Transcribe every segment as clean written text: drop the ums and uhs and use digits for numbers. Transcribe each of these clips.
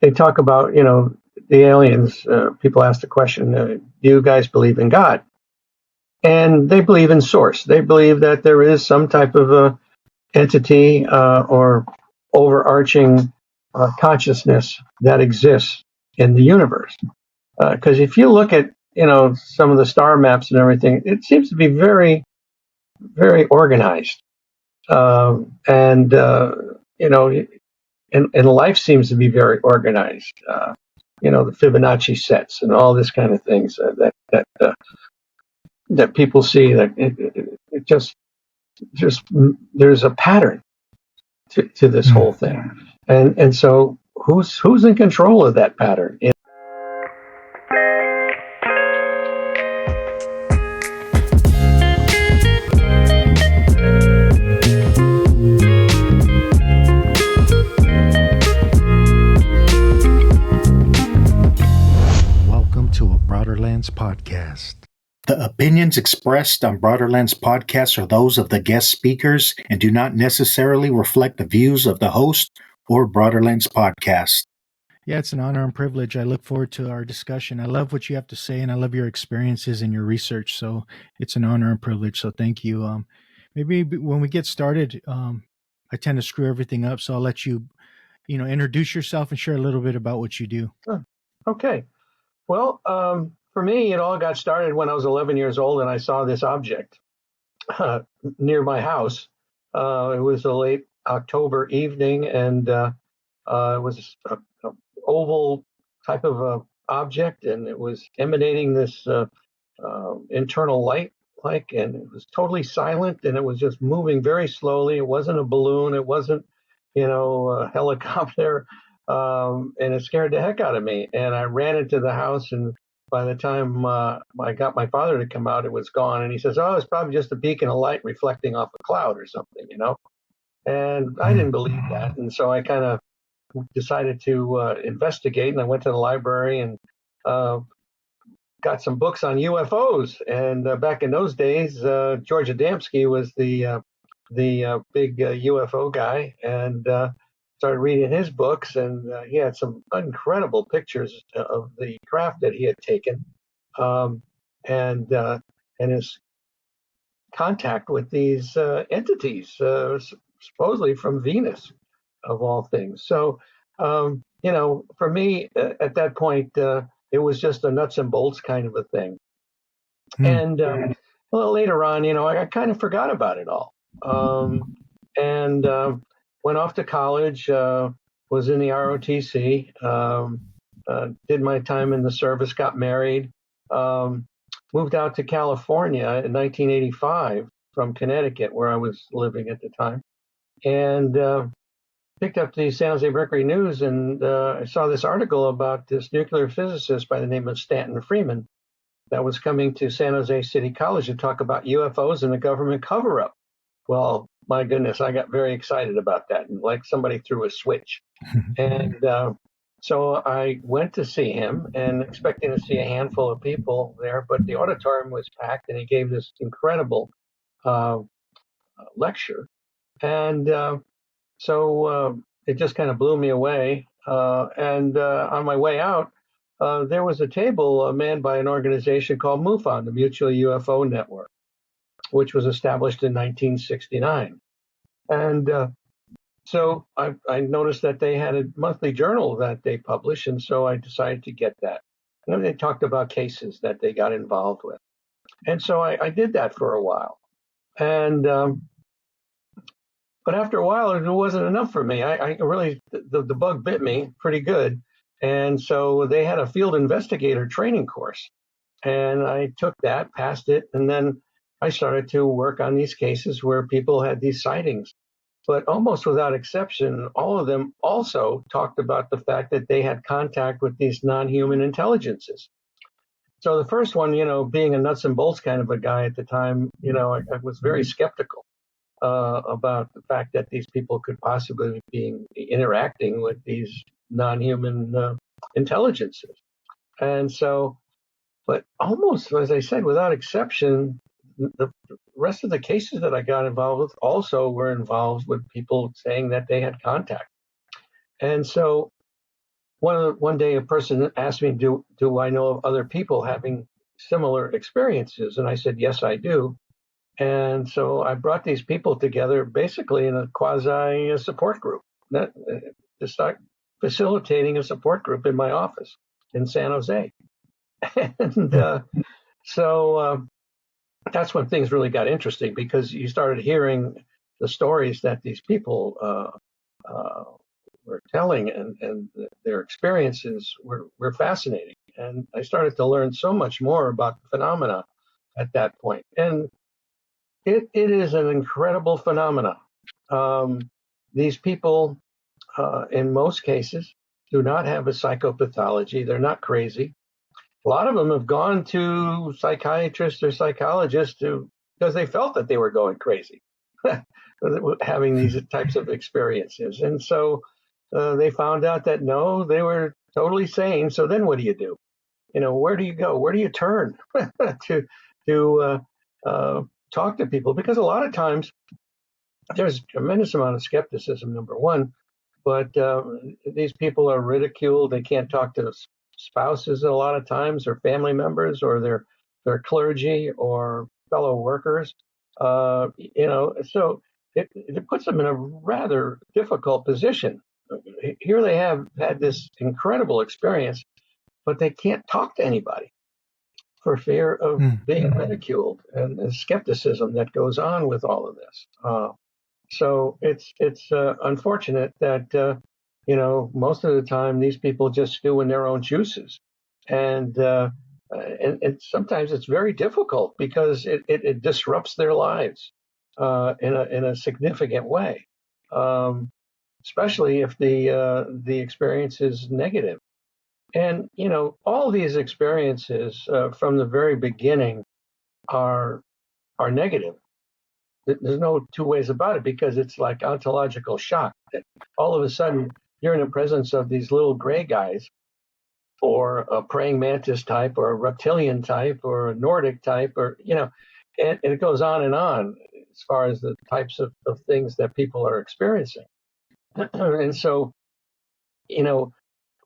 they talk about, the aliens. People ask the question, do you guys believe in God? And they believe in source. They believe that there is some type of a entity or overarching consciousness that exists in the universe. Because if you look at, some of the star maps and everything, it seems to be very, very organized. And and life seems to be very organized. The Fibonacci sets and all this kind of things that people see. That it just there's a pattern to this whole thing, and so who's in control of that pattern? Podcast. The opinions expressed on Broaderlands Podcast are those of the guest speakers and do not necessarily reflect the views of the host or Broaderlands Podcast. Yeah, it's an honor and privilege. I look forward to our discussion. I love what you have to say, and I love your experiences and your research. So it's an honor and privilege. So thank you. Maybe when we get started, I tend to screw everything up. So I'll let you, introduce yourself and share a little bit about what you do. Okay. Well, for me, it all got started when I was 11 years old and I saw this object near my house. It was a late October evening, and it was an oval type of object, and it was emanating this internal light, and it was totally silent, and it was just moving very slowly. It wasn't a balloon. It wasn't, a helicopter. And it scared the heck out of me. And I ran into the house, and by the time I got my father to come out, it was gone. And he says, "Oh, it's probably just a beacon of light reflecting off a cloud or something, And I didn't believe that. And so I kind of decided to investigate. And I went to the library and got some books on UFOs. And back in those days, George Adamski was the big UFO guy. And started reading his books, and he had some incredible pictures of the craft that he had taken, and his contact with these entities, supposedly from Venus, of all things. So, for me at that point, it was just a nuts and bolts kind of a thing. And a little later on, I kind of forgot about it all, and went off to college, was in the ROTC, did my time in the service, got married, moved out to California in 1985 from Connecticut, where I was living at the time, and picked up the San Jose Mercury News, and I saw this article about this nuclear physicist by the name of Stanton Freeman that was coming to San Jose City College to talk about UFOs and the government cover-up. Well, my goodness, I got very excited about that, and like somebody threw a switch. And so I went to see him, and expecting to see a handful of people there, but the auditorium was packed, and he gave this incredible lecture. And so it just kind of blew me away. And on my way out, there was a table manned by an organization called MUFON, the Mutual UFO Network, which was established in 1969. And so I noticed that they had a monthly journal that they published, and so I decided to get that. And then they talked about cases that they got involved with. And so I did that for a while. And but after a while, it wasn't enough for me. I really, the bug bit me pretty good. And so they had a field investigator training course. And I took that, passed it, and then I started to work on these cases where people had these sightings. But almost without exception, all of them also talked about the fact that they had contact with these non-human intelligences. So the first one, being a nuts and bolts kind of a guy at the time, I was very skeptical about the fact that these people could possibly be interacting with these non-human intelligences. And so, but almost, as I said, without exception, the rest of the cases that I got involved with also were involved with people saying that they had contact. And so one day a person asked me, do I know of other people having similar experiences? And I said, yes, I do. And so I brought these people together basically in a quasi support group to start facilitating a support group in my office in San Jose. And so that's when things really got interesting, because you started hearing the stories that these people were telling, and their experiences were fascinating. And I started to learn so much more about the phenomena at that point. And it is an incredible phenomena. These people, in most cases, do not have a psychopathology. They're not crazy. A lot of them have gone to psychiatrists or psychologists because they felt that they were going crazy, having these types of experiences. And so they found out that no, they were totally sane. So then what do you do? Where do you go? Where do you turn to talk to people? Because a lot of times there's a tremendous amount of skepticism, number one, but these people are ridiculed. They can't talk to spouses a lot of times, or family members, or their clergy or fellow workers. So it puts them in a rather difficult position. Here they have had this incredible experience, but they can't talk to anybody for fear of being ridiculed, and the skepticism that goes on with all of this. So it's unfortunate that most of the time these people just stew in their own juices, and sometimes it's very difficult because it disrupts their lives in a significant way, especially if the experience is negative. And all these experiences from the very beginning are negative. There's no two ways about it, because it's like ontological shock that all of a sudden you're in the presence of these little gray guys, or a praying mantis type, or a reptilian type, or a Nordic type, or and it goes on as far as the types of things that people are experiencing. And so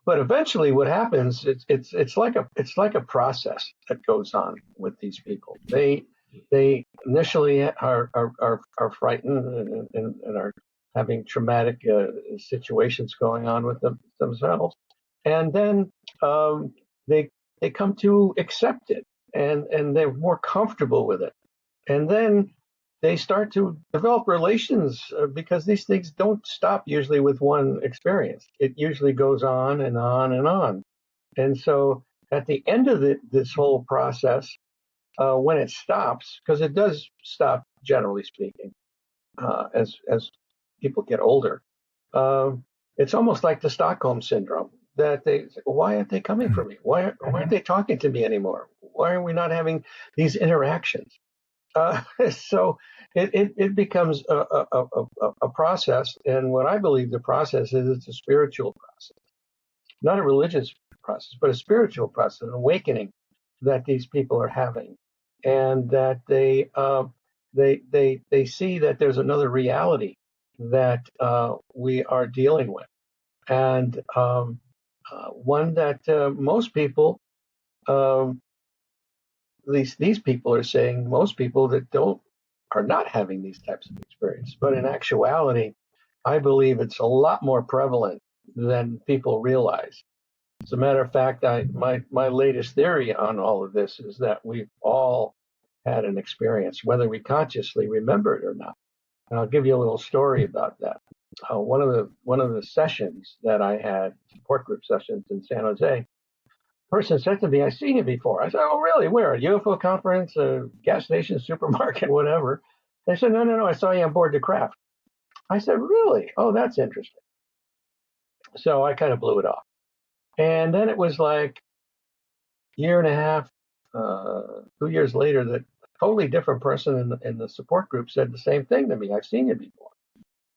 but eventually what happens, it's like a process that goes on with these people. They initially are frightened and are having traumatic situations going on with themselves, and then they come to accept it, and they're more comfortable with it, and then they start to develop relations, because these things don't stop usually with one experience. It usually goes on and on and on. And so at the end of this whole process, when it stops, because it does stop, generally speaking, as people get older, it's almost like the Stockholm syndrome, that why aren't they coming for me? Why aren't they talking to me anymore? Why are we not having these interactions? So it becomes a process, and what I believe the process is, it's a spiritual process, not a religious process, but a spiritual process, an awakening that these people are having, and that they see that there's another reality that we are dealing with, and one that most people, at least these people are saying, most people that are not having these types of experiences. But in actuality, I believe it's a lot more prevalent than people realize. As a matter of fact, my latest theory on all of this is that we've all had an experience, whether we consciously remember it or not. And I'll give you a little story about that. One of the sessions that I had, support group sessions in San Jose, person said to me, I've seen you before. I said, oh, really? Where? A UFO conference, a gas station, supermarket, whatever. They said, no, I saw you on board the craft. I said, really? Oh, that's interesting. So I kind of blew it off. And then it was like a year and a half, 2 years later, that a totally different person in the support group said the same thing to me. I've seen you before.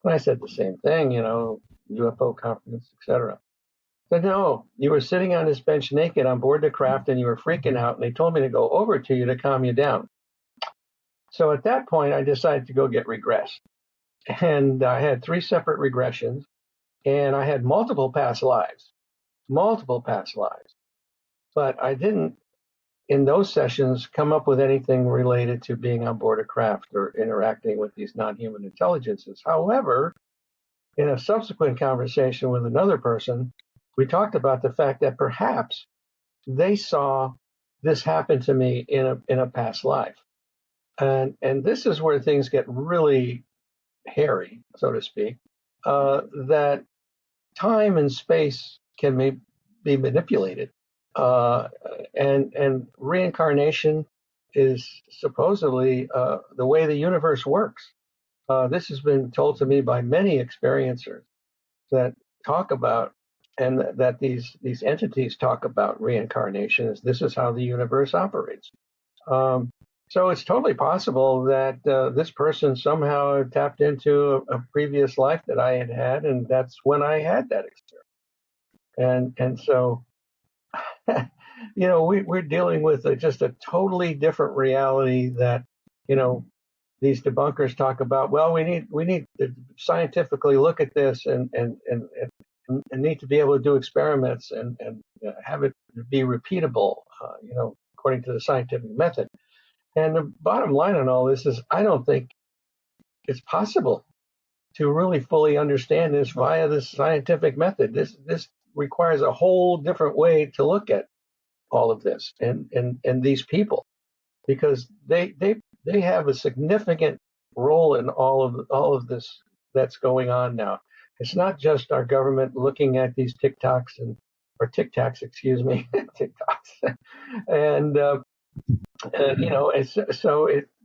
And I said the same thing, UFO conference, etc. Said, no, you were sitting on this bench naked on board the craft, and you were freaking out, and they told me to go over to you to calm you down. So at that point, I decided to go get regressed. And I had 3 separate regressions, and I had multiple past lives. multiple past lives, but I didn't in those sessions come up with anything related to being on board a craft or interacting with these non-human intelligences. However, in a subsequent conversation with another person, we talked about the fact that perhaps they saw this happen to me in a past life. And this is where things get really hairy, so to speak, that time and space can be manipulated. Uh, and reincarnation is supposedly the way the universe works. This has been told to me by many experiencers that talk about, and that these entities talk about reincarnation as this is how the universe operates. Um, so it's totally possible that this person somehow tapped into a previous life that I had had, and that's when I had that experience. And so, we're dealing with just a totally different reality that, you know, these debunkers talk about. Well, we need to scientifically look at this and need to be able to do experiments and have it be repeatable, according to the scientific method. And the bottom line on all this is I don't think it's possible to really fully understand this via the scientific method. This requires a whole different way to look at all of this and these people, because they have a significant role in all of this that's going on now. It's not just our government looking at these Tic Tacs, excuse me, TikToks, and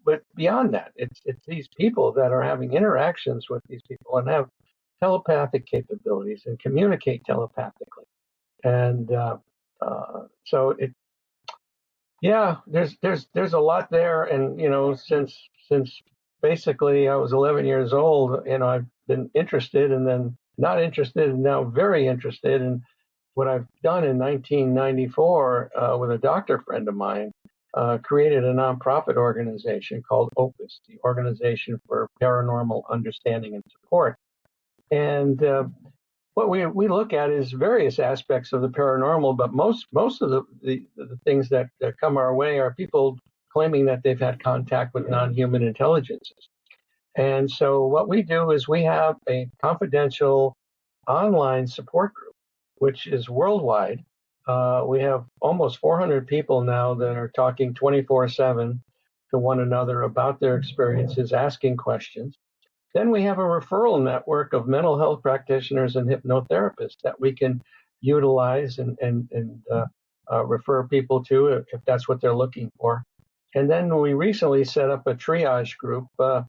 but beyond that, it's these people that are having interactions with these people and have telepathic capabilities and communicate telepathically, and so yeah, there's a lot there, and since basically I was 11 years old, I've been interested, and then not interested, and now very interested. And what I've done in 1994 with a doctor friend of mine, created a nonprofit organization called OPUS, the Organization for Paranormal Understanding and Support. And what we look at is various aspects of the paranormal, but most of the things that come our way are people claiming that they've had contact with non-human intelligences. And so what we do is we have a confidential online support group, which is worldwide. We have almost 400 people now that are talking 24/7 to one another about their experiences, asking questions. Then we have a referral network of mental health practitioners and hypnotherapists that we can utilize and refer people to if that's what they're looking for. And then we recently set up a triage group of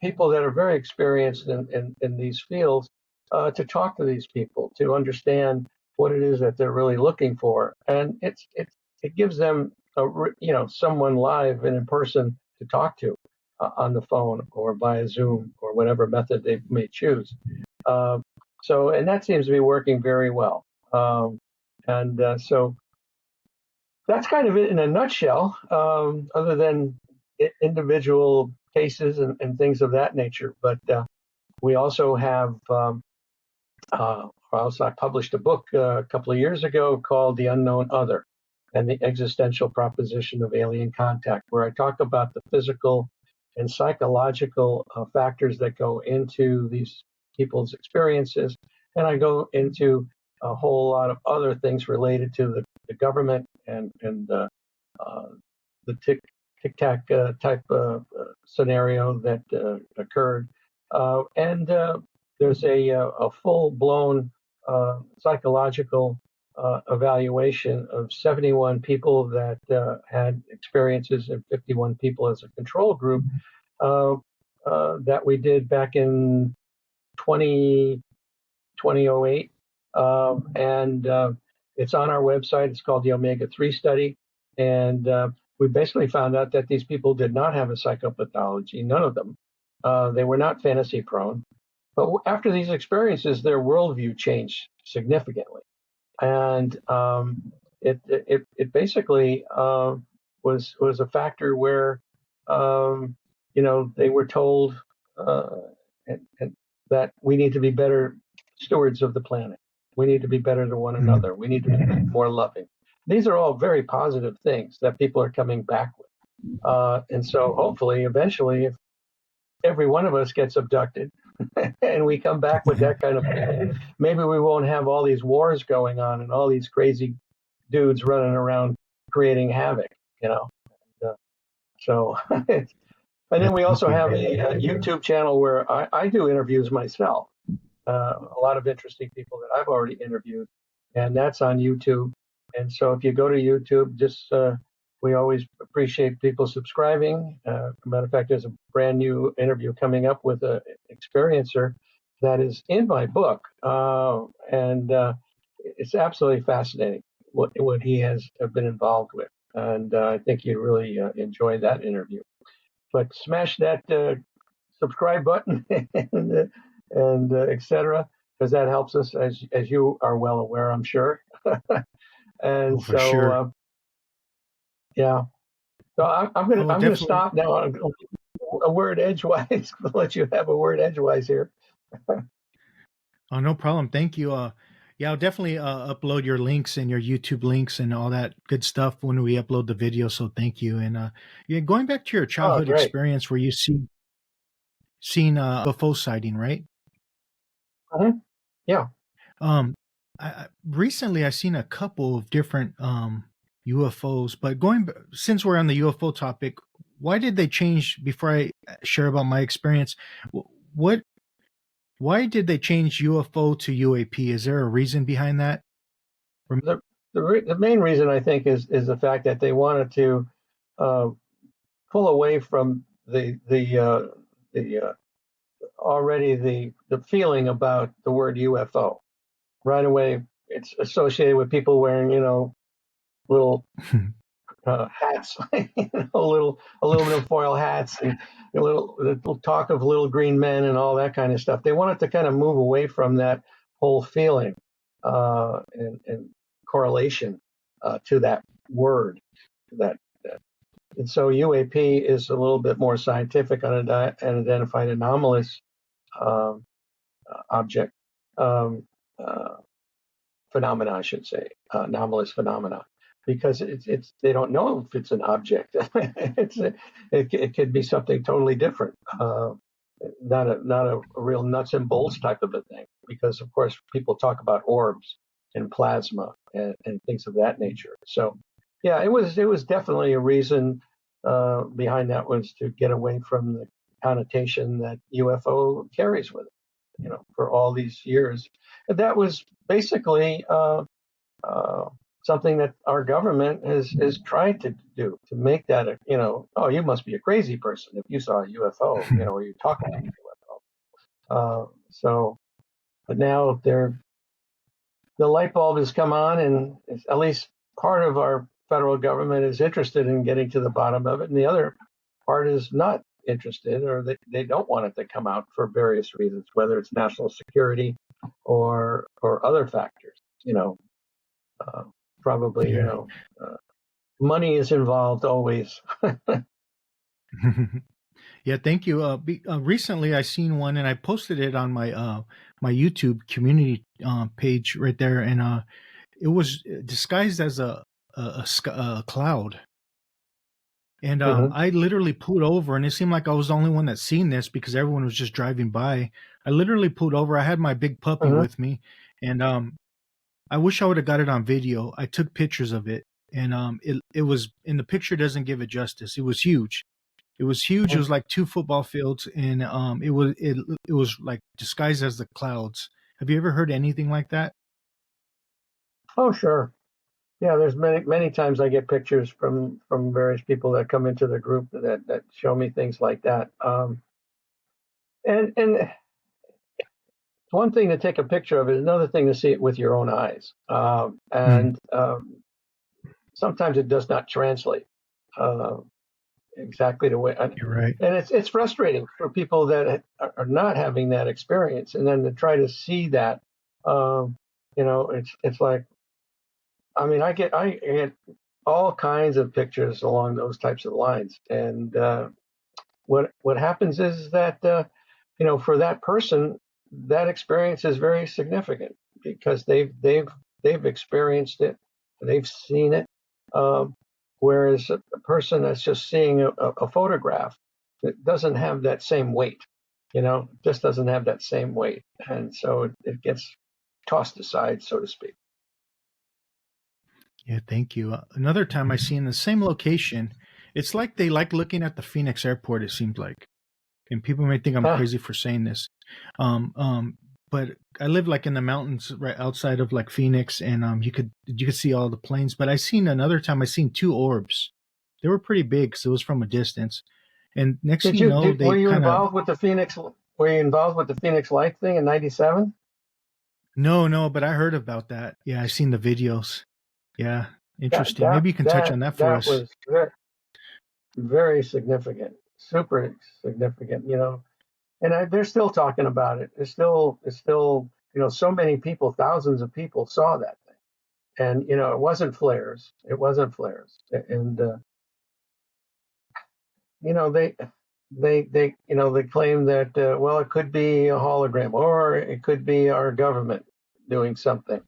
people that are very experienced in these fields to talk to these people, to understand what it is that they're really looking for. And it gives them someone live and in person to talk to on the phone or via Zoom or whatever method they may choose. And that seems to be working very well. So that's kind of it in a nutshell, other than individual cases and things of that nature. But we also have, I published a book a couple of years ago called The Unknown Other and the Existential Proposition of Alien Contact, where I talk about the physical and psychological factors that go into these people's experiences. And I go into a whole lot of other things related to the government and the Tic Tac type scenario that occurred. And there's a full blown psychological evaluation of 71 people that had experiences and 51 people as a control group that we did back in 2008. And it's on our website. It's called the Omega-3 study. And we basically found out that these people did not have a psychopathology, none of them. They were not fantasy prone. But after these experiences, their worldview changed significantly. And it basically was a factor where they were told and that we need to be better stewards of the planet. We need to be better to one another. We need to be more loving. These are all very positive things that people are coming back with. And so hopefully, eventually, if every one of us gets abducted and we come back with that kind of thing, maybe we won't have all these wars going on and all these crazy dudes running around creating havoc, you know. So, and then we also have a YouTube channel where I do interviews myself. A lot of interesting people that I've already interviewed, and that's on YouTube. And so if you go to YouTube, just we always appreciate people subscribing. Matter of fact, there's a brand new interview coming up with an experiencer that is in my book, and it's absolutely fascinating what he has been involved with, and I think you'd really enjoy that interview. But smash that subscribe button and etc. because that helps us, as you are well aware, I'm sure. And for so, sure. yeah. So I'm gonna Definitely. stop now. A word edgewise. I'll let you have a word edgewise here. Oh, no problem. Thank you. Yeah, I'll definitely upload your links and your YouTube links and all that good stuff when we upload the video. So thank you. And yeah, going back to your Oh, childhood great. experience where you seen UFO sighting, right? Uh-huh. Yeah. Recently I seen a couple of different UFOs, but since we're on the UFO topic, why did they change? Before I share about my experience, what why did they change UFO to UAP? Is there a reason behind that? The main reason I think is the fact that they wanted to pull away from the already the feeling about the word UFO. Right away, it's associated with people wearing little hats, little aluminum foil hats, and little talk of little green men and all that kind of stuff. They wanted to kind of move away from that whole feeling and correlation to that word. That. And so UAP is a little bit more scientific, unidentified anomalous object phenomena, I should say, anomalous phenomena, because it's they don't know if it's an object. It could be something totally different, not a real nuts and bolts type of a thing. Because of course people talk about orbs and plasma and things of that nature. So yeah, it was definitely a reason behind that was to get away from the connotation that UFO carries with it, for all these years. And that was basically something that our government has tried to do to make that oh, you must be a crazy person if you saw a UFO, or you're talking about a UFO. So, but now the light bulb has come on, and at least part of our federal government is interested in getting to the bottom of it, and the other part is not interested, or they don't want it to come out for various reasons, whether it's national security or other factors. Probably, Yeah. money is involved always. Yeah, thank you. Recently, I seen one, and I posted it on my YouTube community page right there, and it was disguised as a cloud, and Mm-hmm. I literally pulled over, and it seemed like I was the only one that seen this because everyone was just driving by. I literally pulled over. I had my big puppy Mm-hmm. with me, and I wish I would have got it on video. I took pictures of it, and it was, and the picture doesn't give it justice. It was huge. It was huge. It Mm-hmm. was like 2 football fields, and it was like disguised as the clouds. Have you ever heard anything like that? Oh, sure. Yeah, there's many times I get pictures from various people that come into the group that show me things like that. And it's one thing to take a picture of it, another thing to see it with your own eyes. Mm, And sometimes it does not translate uh, exactly the way. And you're right. it's frustrating for people that are not having that experience, and then to try to see that. It's like, I mean, I get all kinds of pictures along those types of lines, and what happens is that for that person, that experience is very significant. because they've experienced it, they've seen it. Whereas a person that's just seeing a photograph, it doesn't have that same weight, just doesn't have that same weight, and so it gets tossed aside, so to speak. Yeah, thank you. Another time I see in the same location, it's like they like looking at the Phoenix airport, it seems like. And people may think I'm crazy for saying this. But I live like in the mountains right outside of like Phoenix, and you could see all the planes. But I seen another time I seen two orbs. They were pretty big, so it was from a distance. And next thing you know, they Were you kind of involved with the Phoenix? Were you involved with the Phoenix Light thing in '97? no, but I heard about that. Yeah, I seen the videos. Yeah, interesting. Maybe you can touch on that for That us. was very, very significant, super significant. And they're still talking about it. It's still, so many people, thousands of people saw that thing, and it wasn't flares. It wasn't flares, and they claim that well, it could be a hologram or it could be our government doing something.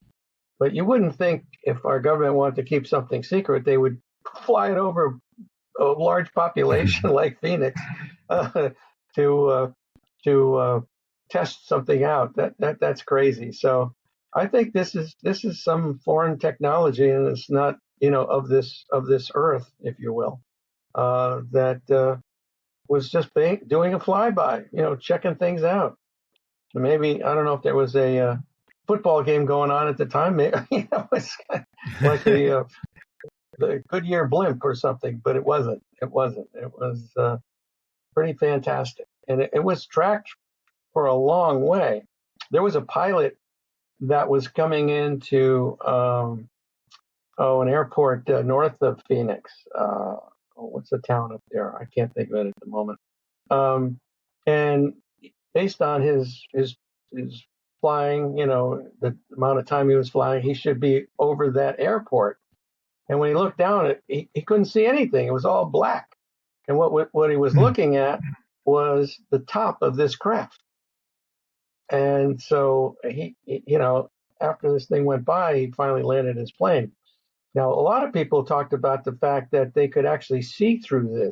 But you wouldn't think if our government wanted to keep something secret, they would fly it over a large population like Phoenix to test something out. That's crazy. So I think this is some foreign technology, and it's not of this earth, if you will, that was just doing a flyby, checking things out. Maybe I don't know if there was a football game going on at the time. Maybe, it was like the Goodyear blimp or something, but it wasn't. It wasn't. It was pretty fantastic, and it was tracked for a long way. There was a pilot that was coming into an airport north of Phoenix. What's the town up there? I can't think of it at the moment. And based on his flying, the amount of time he was flying, he should be over that airport. And when he looked down, he couldn't see anything. It was all black. And what he was looking at was the top of this craft. And so he after this thing went by, he finally landed his plane. Now, a lot of people talked about the fact that they could actually see through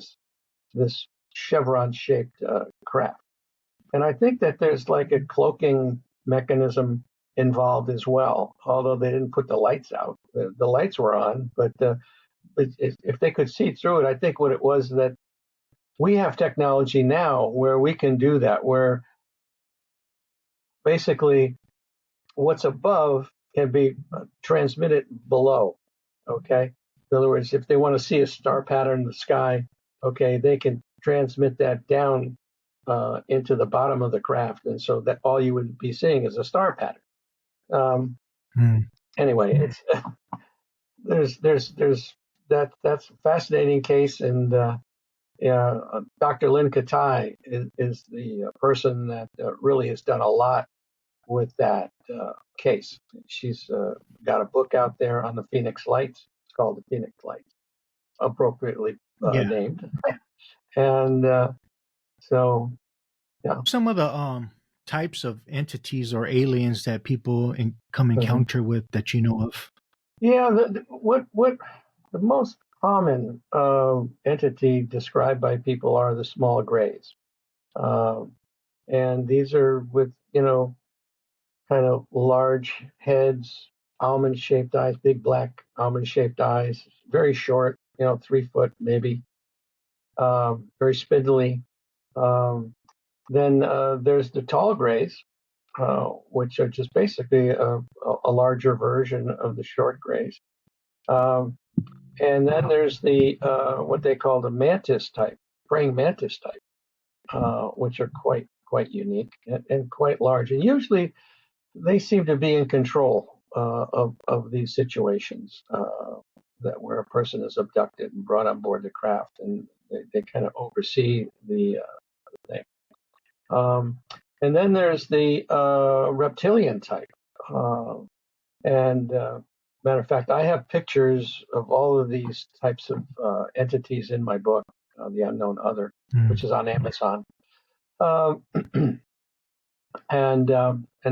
this chevron-shaped craft. And I think that there's like a cloaking mechanism involved as well, although they didn't put the lights out. The lights were on, but if they could see through it, I think what it was that we have technology now where we can do that, where basically what's above can be transmitted below. Okay. In other words, if they want to see a star pattern in the sky, okay, they can transmit that down into the bottom of the craft, and so that all you would be seeing is a star pattern. Anyway, it's there's that's a fascinating case, and Dr. Lynn Katai is the person that really has done a lot with that case. She's got a book out there on the Phoenix Lights. It's called The Phoenix Lights, appropriately named. And so, yeah. Some of the types of entities or aliens that people come encounter with that you know of. Yeah, what the most common entity described by people are the small grays, and these are with kind of large heads, almond-shaped eyes, big black almond-shaped eyes, very short, 3 foot maybe, very spindly. Then there's the tall grays, which are just basically a larger version of the short grays. And then there's the what they call the mantis type, praying mantis type, which are quite unique and quite large. And usually they seem to be in control of these situations that where a person is abducted and brought on board the craft, and they kind of oversee the thing. And then there's the reptilian type. And matter of fact, I have pictures of all of these types of entities in my book, The Unknown Other, which is on Amazon. And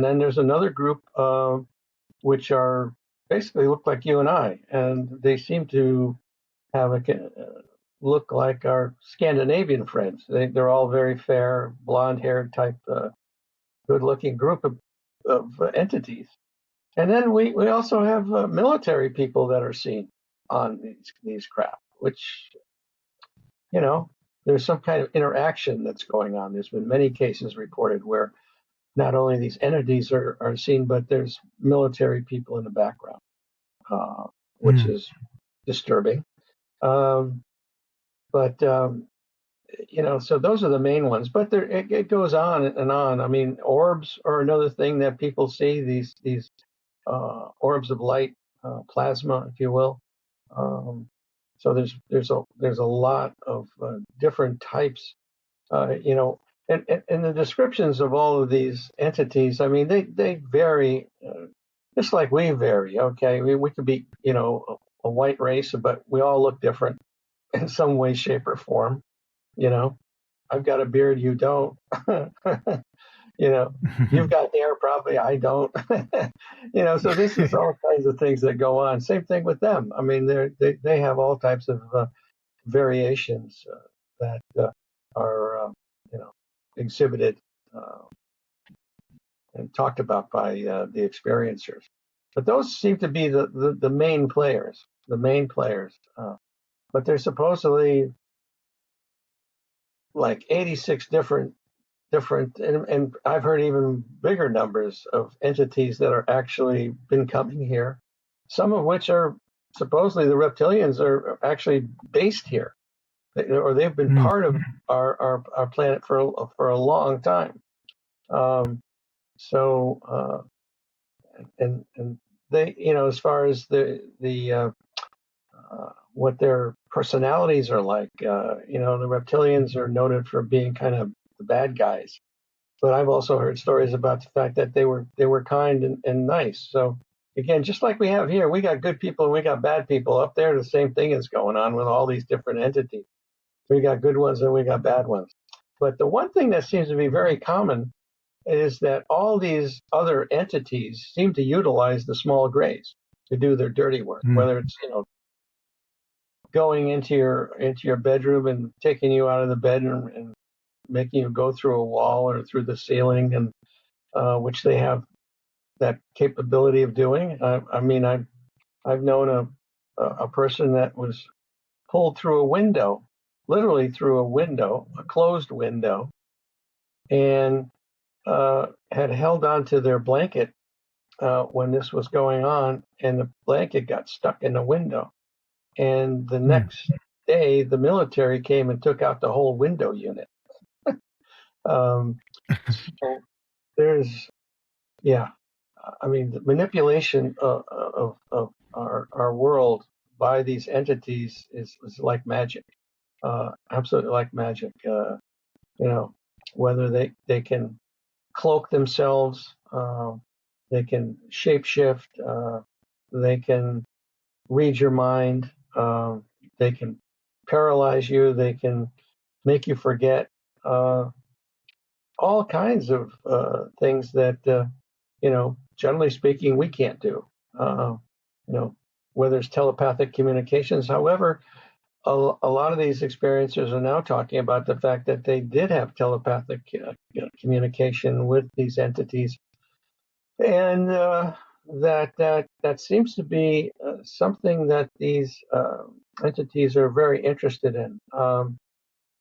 then there's another group which are basically look like you and I, and they seem to have look like our Scandinavian friends. They're all very fair, blonde-haired type, good-looking group of entities. And then we also have military people that are seen on these craft, which, there's some kind of interaction that's going on. There's been many cases reported where not only these entities are seen, but there's military people in the background, which is disturbing. But so those are the main ones. But it goes on and on. I mean, orbs are another thing that people see. These orbs of light, plasma, if you will. So there's a lot of different types. And the descriptions of all of these entities, I mean, they vary, just like we vary. Okay, we could be, a white race, but we all look different in some way, shape, or form. I've got a beard, you don't. You've got hair, probably I don't. So this is all kinds of things that go on. Same thing with them. I mean, they have all types of variations that are exhibited and talked about by the experiencers. But those seem to be the main players. The main players. But there's supposedly like 86 different, and I've heard even bigger numbers of entities that are actually been coming here. Some of which are supposedly the reptilians are actually based here, or they've been part of our planet for a long time. And they, as far as the what their personalities are like, the reptilians are noted for being kind of the bad guys. But I've also heard stories about the fact that they were kind and nice. So again, just like we have here, we got good people and we got bad people. Up there, the same thing is going on with all these different entities. We got good ones and we got bad ones. But the one thing that seems to be very common is that all these other entities seem to utilize the small grays to do their dirty work, whether it's, going into your bedroom and taking you out of the bed and making you go through a wall or through the ceiling, and which they have that capability of doing. I mean, I've known a person that was pulled through a window, literally through a window, a closed window, and had held onto their blanket when this was going on, and the blanket got stuck in the window. And the next day, the military came and took out the whole window unit. So there's, I mean, the manipulation of our world by these entities is like magic, absolutely like magic. Whether they can cloak themselves, they can shapeshift, they can read your mind, they can paralyze you, they can make you forget all kinds of things that generally speaking we can't do. Whether it's telepathic communications. However, a lot of these experiencers are now talking about the fact that they did have telepathic communication with these entities, and that seems to be something that these entities are very interested in.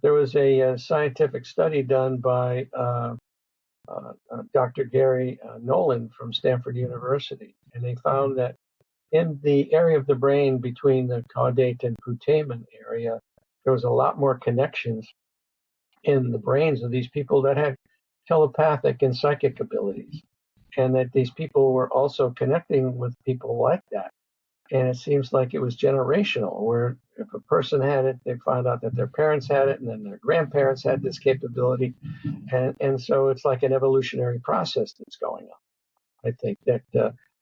There was a scientific study done by Dr. Gary Nolan from Stanford University, and they found that in the area of the brain between the caudate and putamen area, there was a lot more connections in the brains of these people that had telepathic and psychic abilities, and that these people were also connecting with people like that. And it seems like it was generational, where if a person had it, they found out that their parents had it, and then their grandparents had this capability. And so it's like an evolutionary process that's going on. I think that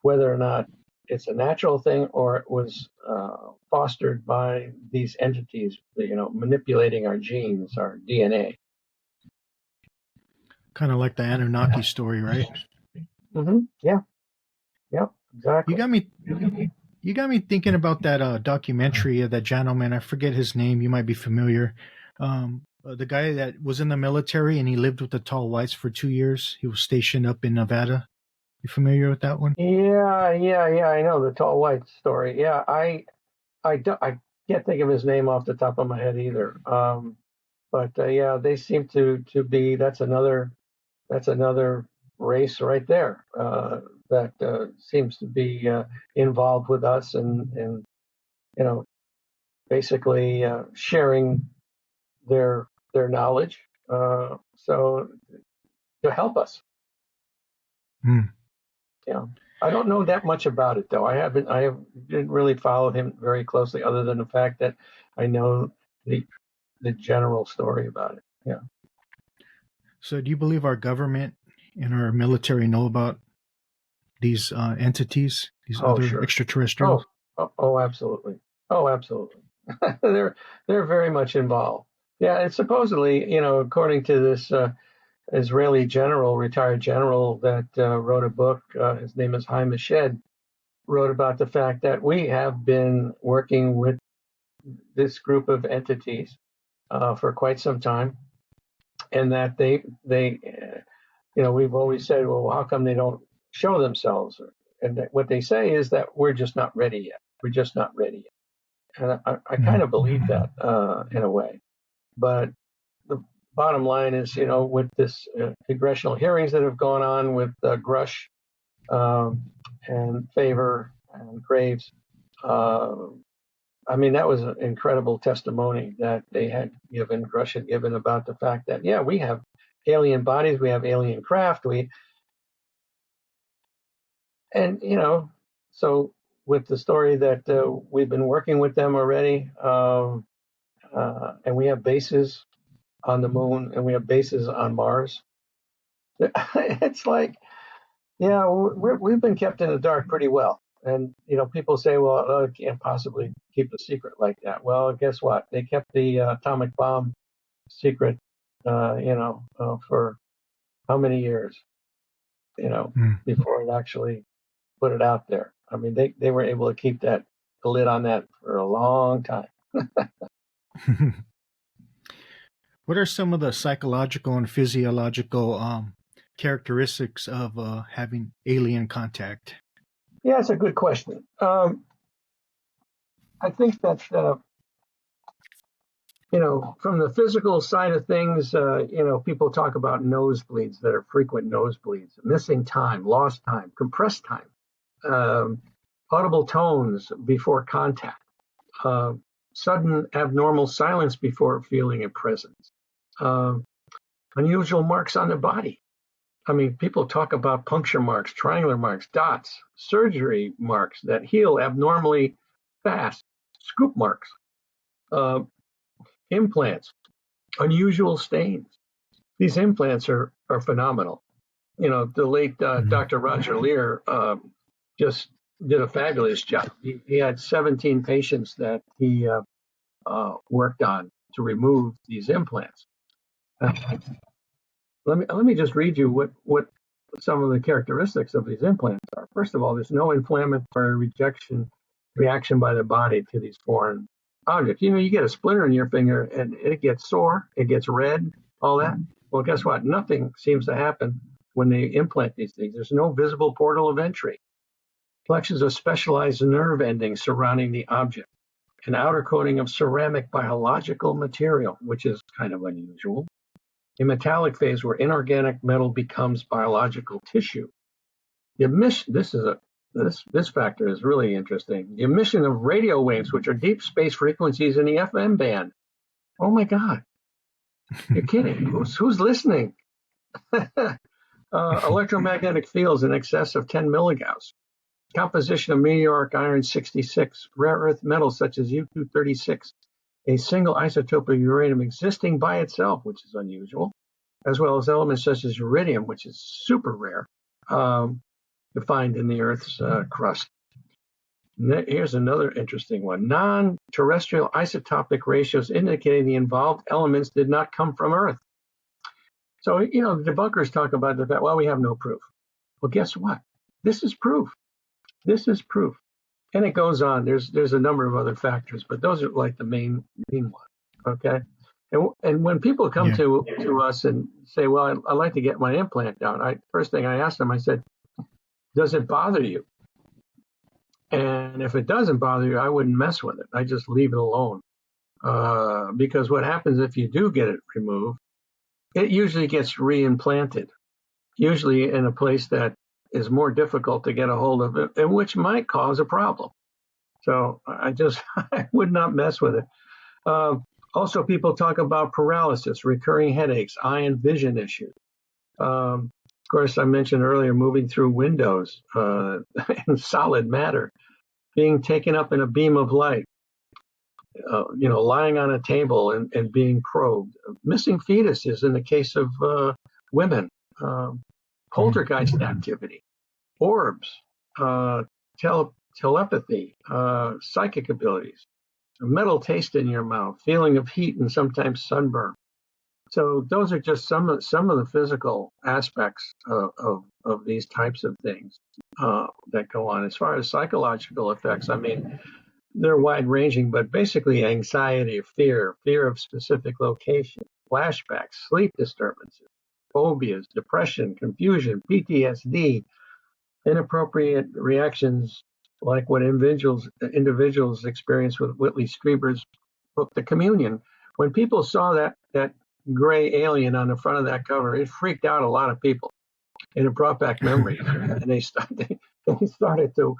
whether or not it's a natural thing or it was fostered by these entities, manipulating our genes, our DNA. Kind of like the Anunnaki story, right? Yeah. exactly. You got me thinking about that documentary of that gentleman. I forget his name. You might be familiar. The guy that was in the military and he lived with the tall whites for 2 years. He was stationed up in Nevada. You familiar with that one? Yeah. I know the tall white story. Yeah, I can't think of his name off the top of my head either. But yeah, they seem to be. That's another race right there that seems to be involved with us and you know basically sharing their knowledge. So to help us. Hmm. Yeah. I don't know that much about it though. Didn't really follow him very closely other than the fact that I know the the general story about it. Yeah. So, do you believe our government and our military know about these entities, these Oh, other sure. extraterrestrials? Oh, absolutely. Oh, absolutely. They're very much involved. Yeah, and supposedly, according to this Israeli general, retired general that wrote a book, his name is Haim Eshed, wrote about the fact that we have been working with this group of entities for quite some time, and that we've always said, well, how come they don't show themselves? And that what they say is that we're just not ready yet. We're just not ready yet. And I kind of believe that in a way. But the bottom line is, with this congressional hearings that have gone on with Grush and Favor and Graves, I mean, that was an incredible testimony that Grush had given about the fact that, yeah, we have alien bodies, we have alien craft, so with the story that we've been working with them already, and we have bases on the moon and we have bases on Mars. It's like, yeah, we've been kept in the dark pretty well. And, people say, well, I can't possibly keep a secret like that. Well, guess what? They kept the atomic bomb secret, for how many years, before it actually put it out there. I mean, they were able to keep the lid on that for a long time. What are some of the psychological and physiological characteristics of having alien contact? Yeah, it's a good question. I think that, from the physical side of things, people talk about nosebleeds that are frequent nosebleeds, missing time, lost time, compressed time, audible tones before contact, uh, sudden abnormal silence before feeling a presence, uh, unusual marks on the body. I mean, people talk about puncture marks, triangular marks, dots, surgery marks that heal abnormally fast, scoop marks, uh, implants, unusual stains. These implants are phenomenal. The late Dr. Roger Lear just did a fabulous job. He had 17 patients that he worked on to remove these implants. Let me just read you what some of the characteristics of these implants are. First of all, there's no inflammatory reaction by the body to these foreign objects. You get a splinter in your finger and it gets sore, it gets red, all that. Well, guess what? Nothing seems to happen when they implant these things. There's no visible portal of entry. Collections of specialized nerve endings surrounding the object. An outer coating of ceramic biological material, which is kind of unusual. A metallic phase where inorganic metal becomes biological tissue. The emission, this factor is really interesting. The emission of radio waves, which are deep space frequencies in the FM band. Oh my God. You're kidding. Who's listening? Electromagnetic fields in excess of 10 milligauss. Composition of meteoric iron 66, rare earth metals such as U-236, a single isotope of uranium existing by itself, which is unusual, as well as elements such as iridium, which is super rare, to find in the Earth's crust. Here's another interesting one. Non-terrestrial isotopic ratios indicating the involved elements did not come from Earth. So, the debunkers talk about the fact, well, we have no proof. Well, guess what? This is proof. this is proof. And it goes on. There's a number of other factors, but those are like the main ones. Okay. And when people come Yeah. to us and say, well, I'd like to get my implant down, first thing I asked them, I said, does it bother you? And if it doesn't bother you, I wouldn't mess with it. I just leave it alone. Because what happens if you do get it removed, it usually gets reimplanted, usually in a place that is more difficult to get a hold of it, and which might cause a problem. So I would not mess with it. Also, people talk about paralysis, recurring headaches, eye and vision issues. Of course, I mentioned earlier moving through windows in solid matter, being taken up in a beam of light, lying on a table and being probed, missing fetuses in the case of women, poltergeist activity, orbs, telepathy, psychic abilities, a metal taste in your mouth, feeling of heat and sometimes sunburn. So those are just some of the physical aspects of these types of things that go on. As far as psychological effects, I mean, they're wide ranging, but basically anxiety, fear of specific location, flashbacks, sleep disturbances, phobias, depression, confusion, PTSD, inappropriate reactions like what individuals experience with Whitley Strieber's book, The Communion. When people saw that gray alien on the front of that cover, it freaked out a lot of people, and it brought back memories. And they started to,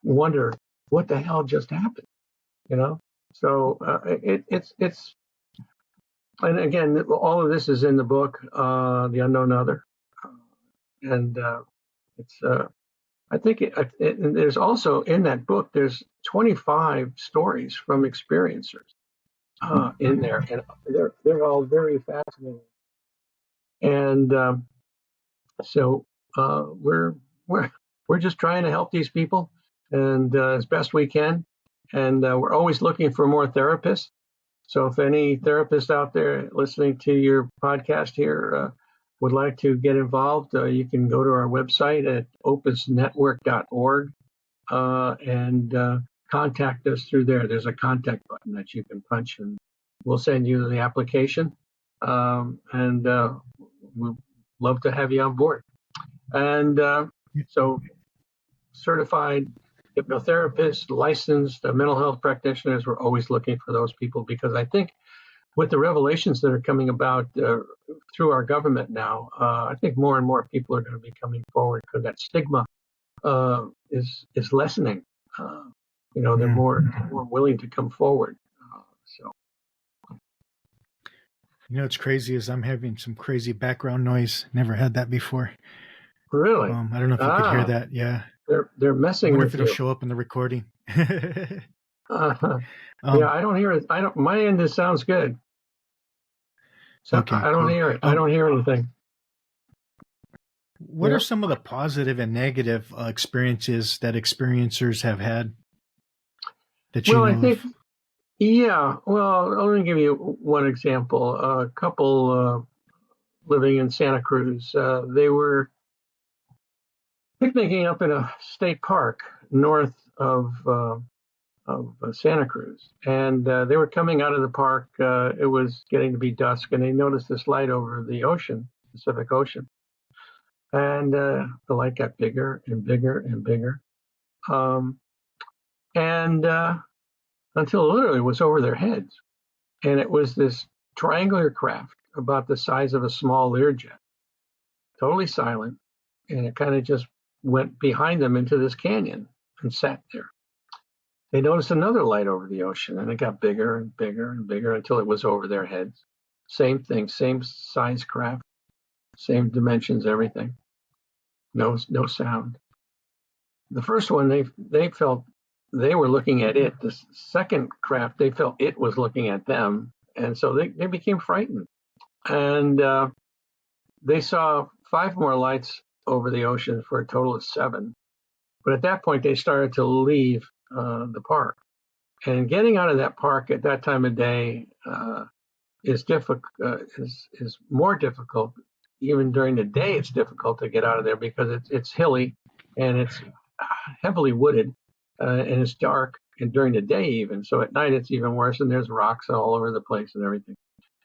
wonder what the hell just happened, So it's and again, all of this is in the book, The Unknown Other, and it's. I think and there's also in that book, there's 25 stories from experiencers in there, and they're all very fascinating. And so we're just trying to help these people, and as best we can. And we're always looking for more therapists. So if any therapists out there listening to your podcast here would like to get involved, you can go to our website at opusnetwork.org and contact us through there. There's a contact button that you can punch, and we'll send you the application. And we'd love to have you on board. And so certified hypnotherapists, licensed mental health practitioners, we're always looking for those people, because I think with the revelations that are coming about through our government now, I think more and more people are going to be coming forward, because that stigma is lessening. They're more willing to come forward. What's crazy is I'm having some crazy background noise. Never had that before. Really? I don't know if you could hear that. Yeah. They're messing with you. I wonder if it'll show up in the recording. Yeah, I don't hear it. My end, it sounds good. So okay, I don't hear it. I don't hear anything. What are some of the positive and negative experiences that experiencers have had that you know I think, of? Yeah. Well, let me give you one example. A couple living in Santa Cruz, they were picnicking up in a state park north of Santa Cruz, and they were coming out of the park. It was getting to be dusk, and they noticed this light over the ocean, Pacific Ocean, and the light got bigger and bigger and bigger, and until literally it was over their heads, and it was this triangular craft about the size of a small Learjet, totally silent, and it kind of just went behind them into this canyon and sat there. They noticed another light over the ocean, and it got bigger and bigger and bigger until it was over their heads. Same thing, same size craft, same dimensions, everything. No sound. The first one, they felt they were looking at it. The second craft, they felt it was looking at them, and so they became frightened. And they saw 5 more lights over the ocean for a total of 7. But at that point, they started to leave the park. And getting out of that park at that time of day is more difficult. Even during the day, it's difficult to get out of there because it's hilly. and it's heavily wooded, and it's dark, and during the day even. So at night it's even worse, and there's rocks all over the place and everything.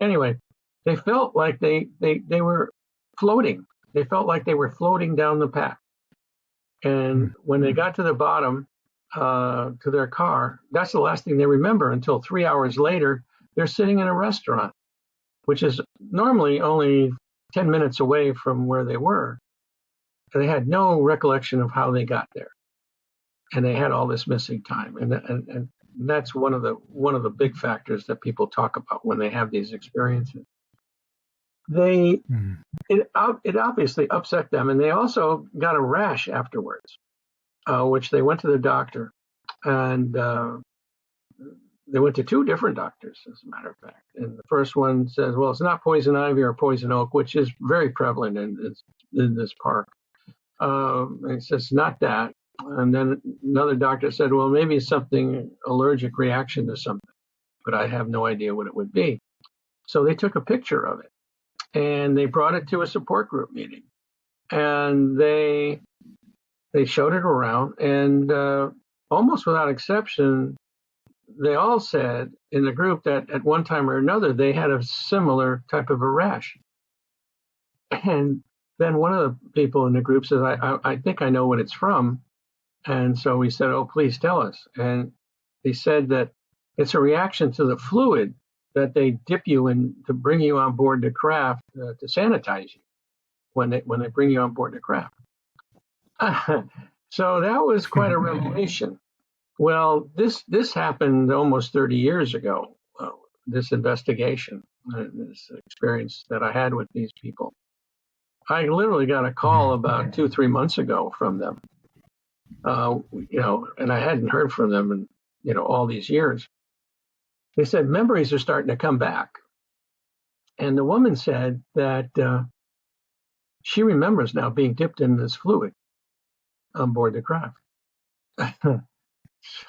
Anyway, they felt like they were floating. They felt like they were floating down the path. And when they got to the bottom, to their car, that's the last thing they remember until 3 hours later. They're sitting in a restaurant, which is normally only 10 minutes away from where they were. And they had no recollection of how they got there. And they had all this missing time. And that's one of the big factors that people talk about when they have these experiences. It obviously upset them, and they also got a rash afterwards, which they went to the doctor, and they went to two different doctors, as a matter of fact. And the first one says, well, it's not poison ivy or poison oak, which is very prevalent in this park. And he says, not that. And then another doctor said, well, maybe it's something, allergic reaction to something, but I have no idea what it would be. So they took a picture of it, and they brought it to a support group meeting. And they showed it around, and almost without exception, they all said in the group that at one time or another, they had a similar type of a rash. And then one of the people in the group says, I think I know what it's from. And so we said, oh, please tell us. And they said that it's a reaction to the fluid that they dip you in to bring you on board the craft, to sanitize you when they bring you on board the craft. So that was quite a revelation. Well, this happened almost 30 years ago, this investigation, this experience that I had with these people. I literally got a call about 2-3 months ago from them, and I hadn't heard from them in, all these years. They said memories are starting to come back. And the woman said that she remembers now being dipped in this fluid on board the craft.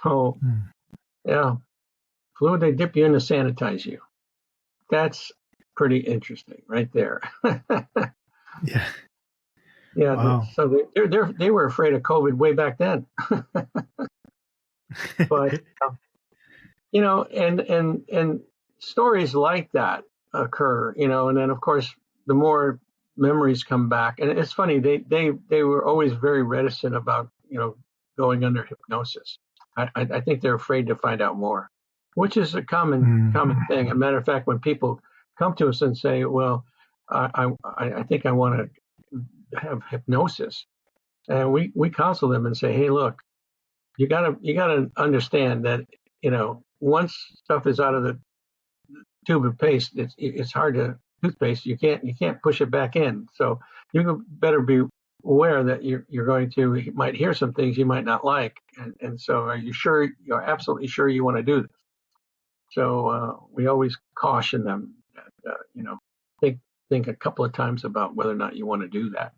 So, yeah, fluid they dip you in to sanitize you. That's pretty interesting right there. Yeah. Yeah. Wow. So they were afraid of COVID way back then. But, and stories like that occur, and then of course, the more memories come back. And it's funny, they were always very reticent about, going under hypnosis. I think they're afraid to find out more, which is a common thing. As a matter of fact, when people come to us and say, well, I think I want to have hypnosis, and we counsel them and say, hey, look, you gotta understand that, once stuff is out of the tube of paste, it's hard to toothpaste. You can't push it back in. So you better be aware that you might hear some things you might not like. And so are you sure, you're absolutely sure you want to do this? So we always caution them that, think a couple of times about whether or not you want to do that.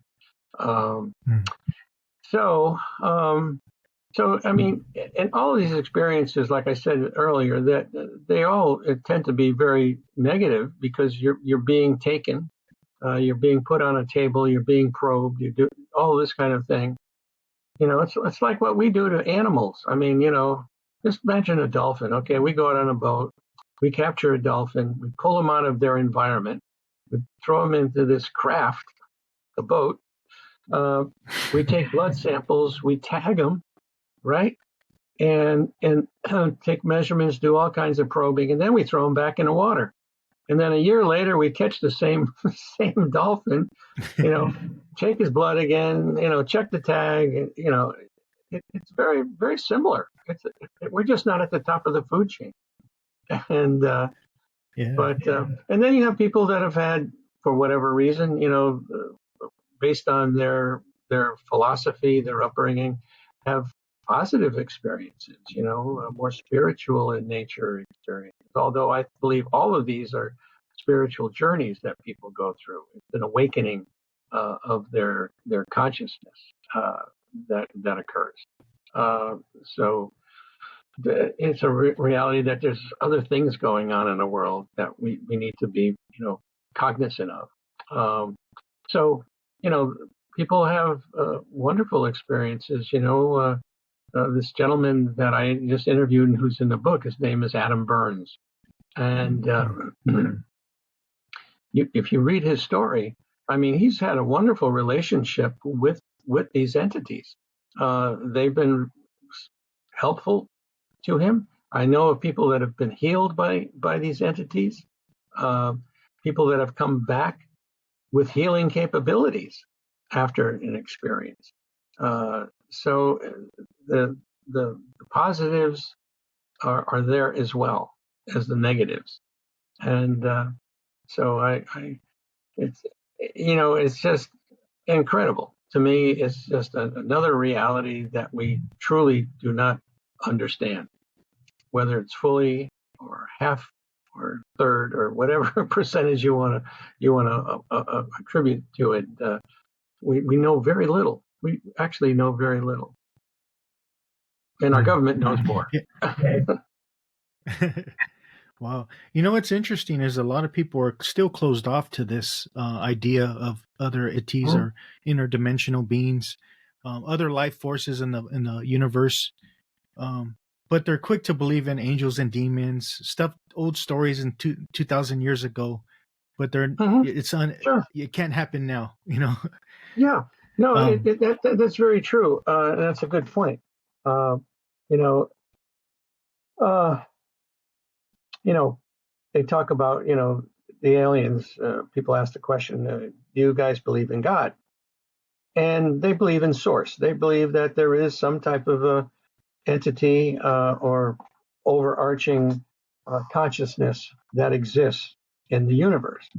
So, I mean, and all of these experiences, like I said earlier, that they all tend to be very negative because you're being taken, you're being put on a table, you're being probed, you do all this kind of thing. It's like what we do to animals. I mean, just imagine a dolphin. Okay, we go out on a boat, we capture a dolphin, we pull them out of their environment, we throw them into this craft, the boat. We take blood samples, we tag them, right? And take measurements, do all kinds of probing, and then we throw them back in the water. And then a year later, we catch the same dolphin, take his blood again, check the tag, it's very, very similar. We're just not at the top of the food chain. And and then you have people that have had, for whatever reason, based on their philosophy, their upbringing, have positive experiences, more spiritual in nature experiences. Although I believe all of these are spiritual journeys that people go through. It's an awakening of their consciousness that occurs. So it's a reality that there's other things going on in the world that we need to be, cognizant of. So, people have wonderful experiences. This gentleman that I just interviewed and who's in the book, his name is Adam Burns. And if you read his story, I mean, he's had a wonderful relationship with these entities. They've been helpful to him. I know of people that have been healed by these entities, people that have come back with healing capabilities after an experience. So the positives are there as well as the negatives, and so it's just incredible to me. It's just another reality that we truly do not understand, whether it's fully or half or third or whatever percentage you want to attribute to it. We know very little. We actually know very little, and our government knows more. Wow. What's interesting is a lot of people are still closed off to this idea of other ETs or interdimensional beings, other life forces in the universe. But they're quick to believe in angels and demons, old stories in 2,000 years ago. But Sure. It can't happen now, Yeah. No, that's very true. That's a good point. They talk about, the aliens. People ask the question, do you guys believe in God? And they believe in source. They believe that there is some type of a entity or overarching consciousness that exists in the universe.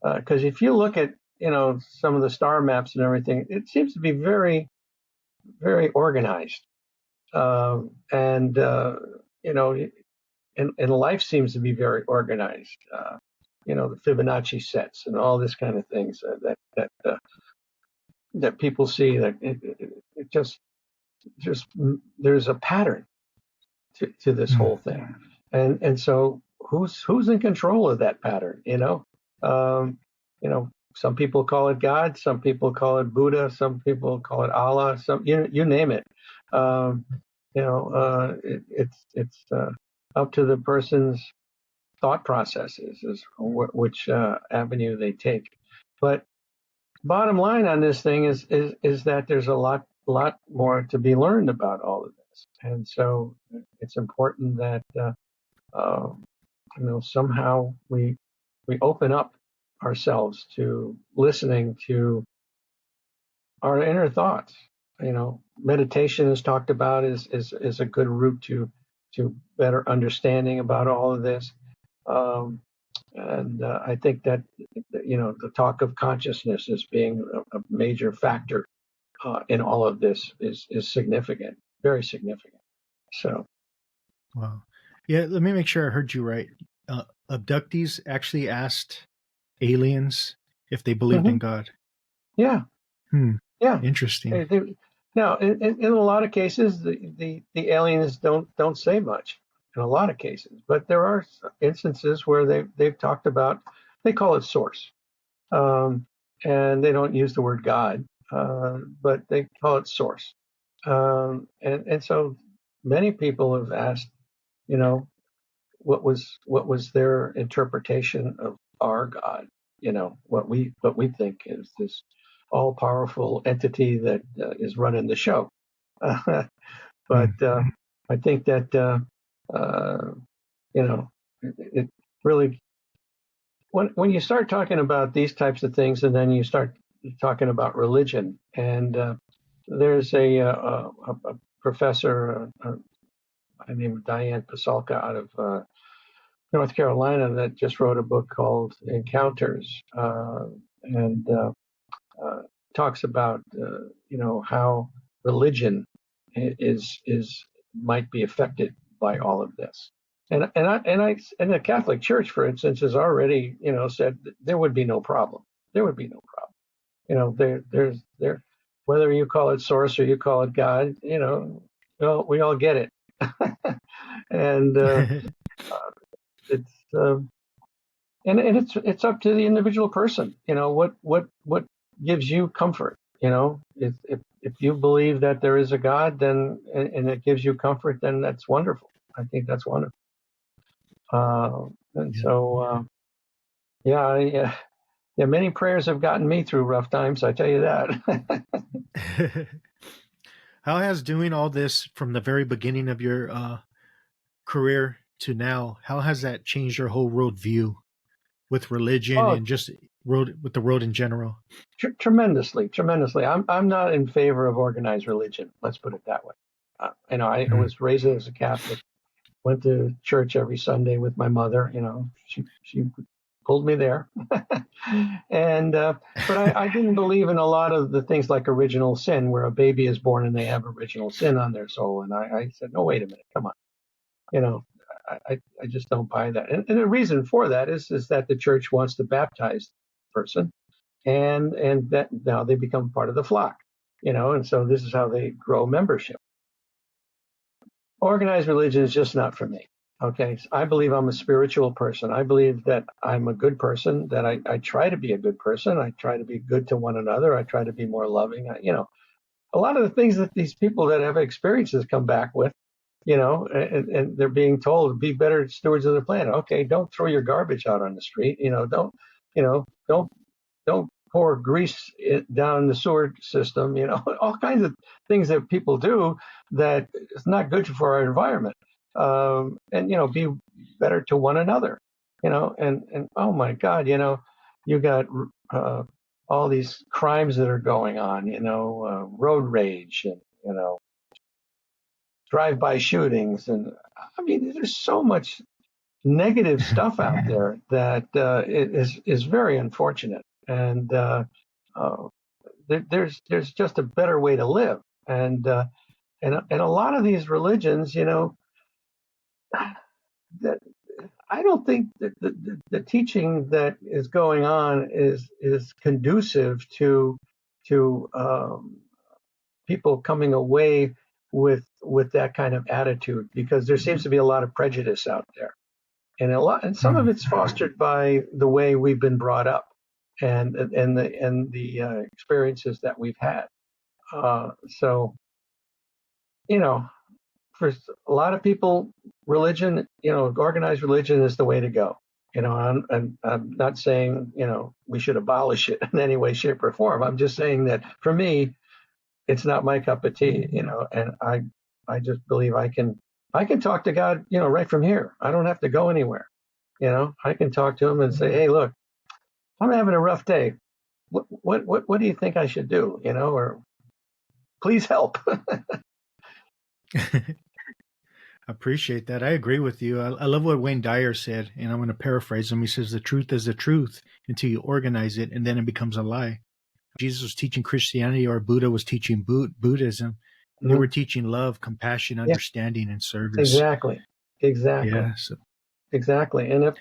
Because if you look at, some of the star maps and everything, it seems to be very, very organized. And life seems to be very organized. The Fibonacci sets and all this kind of things that people see. That it just there's a pattern to this whole thing, and so who's in control of that pattern? Some people call it God, some people call it Buddha, some people call it Allah, some you name it. It's up to the person's thought processes is which avenue they take. But bottom line on this thing is that there's a lot more to be learned about all of this, and so it's important that somehow we open up ourselves to listening to our inner thoughts. Meditation is talked about is a good route to better understanding about all of this. And I think that the talk of consciousness as being a major factor in all of this is significant, very significant. So, wow, yeah. Let me make sure I heard you right. Abductees actually asked aliens if they believed in God. Yeah. Yeah. Interesting. Now, in a lot of cases, the aliens don't say much. In a lot of cases, but there are instances where they've talked about, they call it source, and they don't use the word God, but they call it source, and so many people have asked, what was their interpretation of our God, what we think is this all powerful entity that is running the show, but I think that. It really, when you start talking about these types of things, and then you start talking about religion, and there's a professor by the name of Diane Pasulka out of North Carolina that just wrote a book called Encounters, and talks about how religion might be affected by all of this. And the Catholic Church, for instance, has already said that there would be no problem. There would be no problem. There's whether you call it source or you call it God, well, we all get it. And it's up to the individual person. What gives you comfort? If you believe that there is a God, then and it gives you comfort, then that's wonderful. I think that's wonderful. And so, yeah, many prayers have gotten me through rough times. I tell you that. How has doing all this from the very beginning of your career to now, how has that changed your whole worldview with religion Oh, and just with the world in general? tremendously. I'm not in favor of organized religion. Let's put it that way. I Mm. was raised as a Catholic, went to church every Sunday with my mother. She pulled me there, and but I didn't believe in a lot of the things like original sin, where a baby is born and they have original sin on their soul. And I said, no, wait a minute, come on, you know. I just don't buy that, and the reason for that is that the church wants to baptize the person, and that now they become part of the flock, and so this is how they grow membership. Organized religion is just not for me. Okay, so I believe I'm a spiritual person. I believe that I'm a good person, that I try to be a good person. I try to be good to one another. I try to be more loving. A lot of the things that these people that have experiences come back with, and they're being told, be better stewards of the planet. Okay, don't throw your garbage out on the street. Don't pour grease down the sewer system. All kinds of things that people do that is not good for our environment. And be better to one another. And oh my God, you got all these crimes that are going on. Road rage and drive-by shootings, and I mean, there's so much negative stuff out there that it is very unfortunate. And uh, there's just a better way to live. And a lot of these religions, that I don't think that the teaching that is going on is conducive to people coming away with that kind of attitude, because there seems to be a lot of prejudice out there, and some of Mm. it's fostered by the way we've been brought up, and the experiences that we've had. So you know, for a lot of people, religion, organized religion is the way to go. I'm not saying we should abolish it in any way, shape, or form. I'm just saying that for me, it's not my cup of tea. And I just believe I can talk to God, right from here. I don't have to go anywhere. I can talk to him and say, hey, look, I'm having a rough day. What do you think I should do? Or please help. Appreciate that. I agree with you. I love what Wayne Dyer said, and I'm going to paraphrase him. He says, the truth is the truth until you organize it, and then it becomes a lie. Jesus was teaching Christianity, or Buddha was teaching Buddhism. They Mhm. were teaching love, compassion, Yeah, understanding, and service. exactly. Exactly. Yeah. So, Exactly. And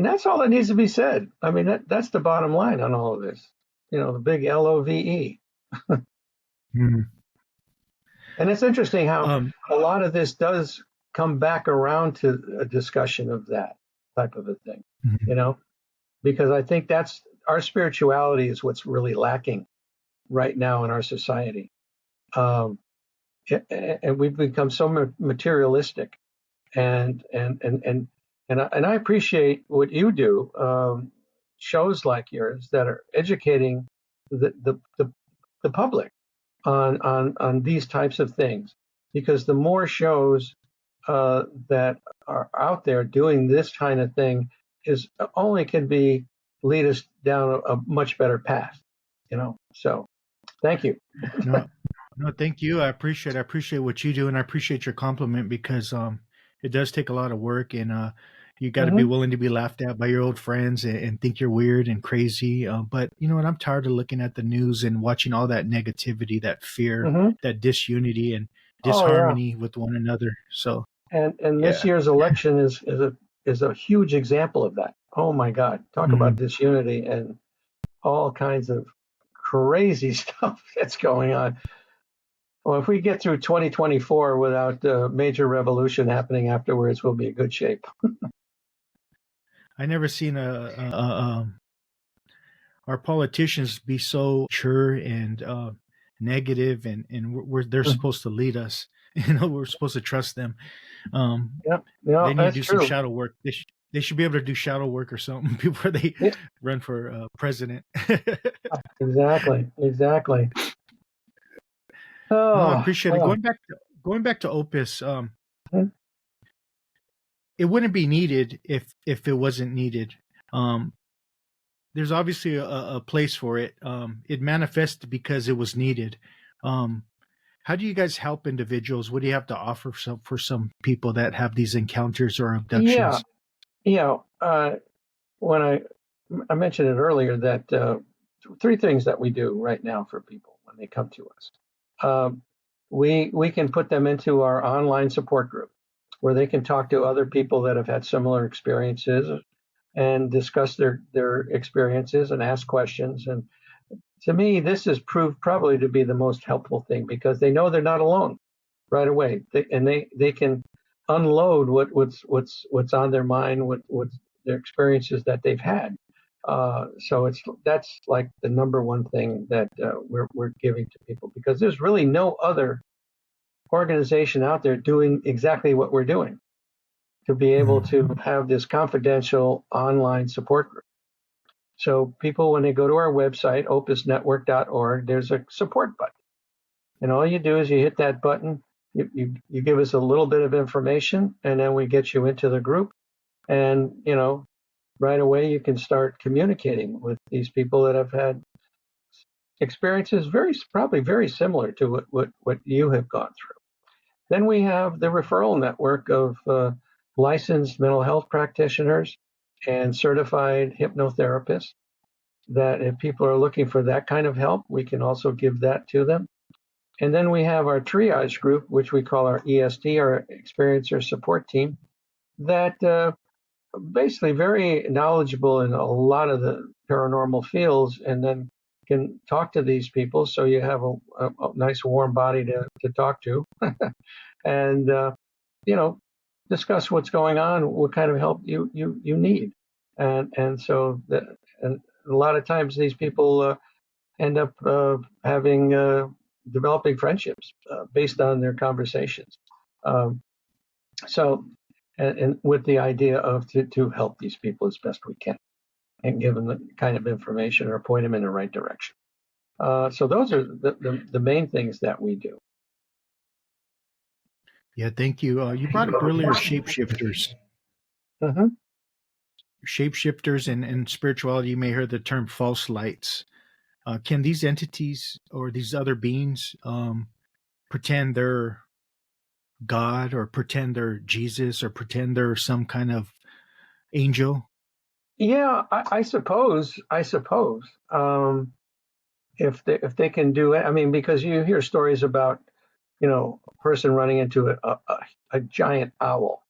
that's all that needs to be said. I mean, that's the bottom line on all of this. The big LOVE. mm, And it's interesting how um, a lot of this does come back around to a discussion of that type of a thing, you mhm. know, because I think that's our spirituality is what's really lacking right now in our society. Um, and we've become so materialistic, and I appreciate what you do. Shows like yours that are educating the public on these types of things, because the more shows that are out there doing this kind of thing is only can be lead us down a much better path. So thank you. No, no, thank you. I appreciate what you do, and I appreciate your compliment because it does take a lot of work, and you got to be Hmm. willing to be laughed at by your old friends and think you're weird and crazy. But you know what? I'm tired of looking at the news and watching all that negativity, that fear, Hmm. that disunity and Oh yeah. disharmony with one another. So And this yeah. year's election is a huge example of that. Oh my God, talk about Mhm. disunity and all kinds of crazy stuff that's going on. Well, if we get through 2024 without a major revolution happening afterwards, we'll be in good shape. I never seen our politicians be so sure and negative, and they're supposed to lead us. We're supposed to trust them. Yeah, yeah, They need to that's do some true. shadow work. They should be able to do shadow work or something before they Yeah, run for president. exactly, exactly. No, I Oh, appreciate it. oh. Going back to Opus, it wouldn't be needed if it wasn't needed. Um, there's obviously a place for it. It manifested because it was needed. Um, how do you guys help individuals? What do you have to offer for some people that have these encounters or Yeah, abductions? yeah. When I mentioned it earlier that three things that we do right now for people when they come to us. Um, we can put them into our online support group where they can talk to other people that have had similar experiences and discuss their experiences and ask questions. And to me, this has proved probably to be the most helpful thing because they know they're not alone right away, they can unload what's on their mind, what's their experiences that they've had. So that's like the number one thing that we're giving to people because there's really no other organization out there doing exactly what we're doing to be able Mhm. to have this confidential online support group. So people, when they go to our website, opusnetwork.org, there's a support button. And all you do is you hit that button, you give us a little bit of information, and then we get you into the group. And, right away you can start communicating with these people that have had experiences probably very similar to what you have gone through. Then we have the referral network of licensed mental health practitioners and certified hypnotherapists that if people are looking for that kind of help, we can also give that to them. And then we have our triage group, which we call our EST, our Experiencer Support Team, that basically very knowledgeable in a lot of the paranormal fields, and then can talk to these people. So you have a nice warm body to talk to, and you know discuss what's going on, what kind of help you need, and so and a lot of times these people end up having developing friendships based on their conversations. Um, so, and with the idea of to help these people as best we can and give them the kind of information or point them in the right direction. So those are the main things that we do. Yeah, thank you. You brought up earlier shapeshifters. Mm-hmm. Shapeshifters and spirituality, you may hear the term false lights. Can these entities or these other beings pretend they're God or pretend they're Jesus or pretend they're some kind of angel? Yeah, I suppose. If they can do it, I mean, because you hear stories about a person running into a giant owl.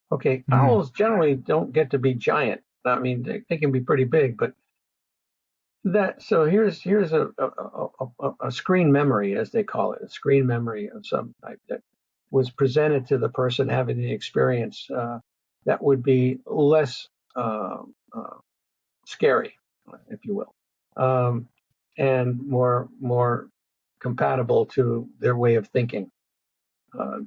Okay, Mm, owls generally don't get to be giant. I mean, they can be pretty big, but so here's a screen memory, as they call it, a screen memory of some type that was presented to the person having the experience that would be less uh, uh, scary, if you will, and more compatible to their way of thinking. Uh,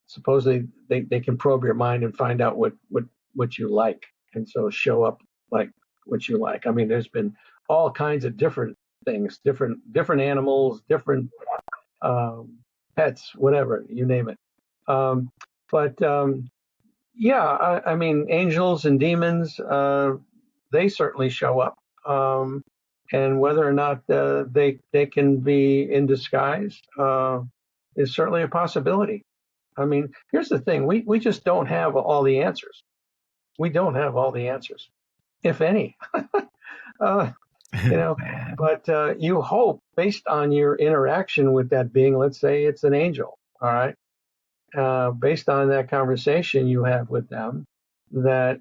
Supposedly, they can probe your mind and find out what you like, and so show up like what you like. I mean, there's been all kinds of different things, different animals, different um, pets, whatever you name it. But yeah, I mean, angels and demons, they certainly show up. And whether or not they can be in disguise is certainly a possibility. I mean, here's the thing: we just don't have all the answers. We don't have all the answers, if any. uh, you know, but you hope, based on your interaction with that being, let's say it's an angel, all right, based on that conversation you have with them, that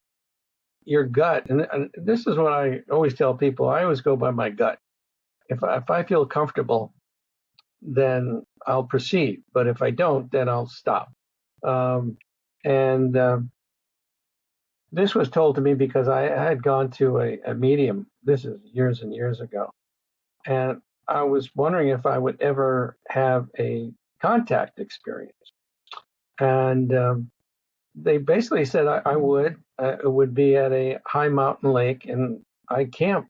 your gut, and this is what I always tell people. I always go by my gut. If I feel comfortable, then I'll proceed. But if I don't, then I'll stop. Um, and this was told to me because I had gone to a medium. This is years and years ago. And I was wondering if I would ever have a contact experience. And they basically said I would. It would be at a high mountain lake. And I camped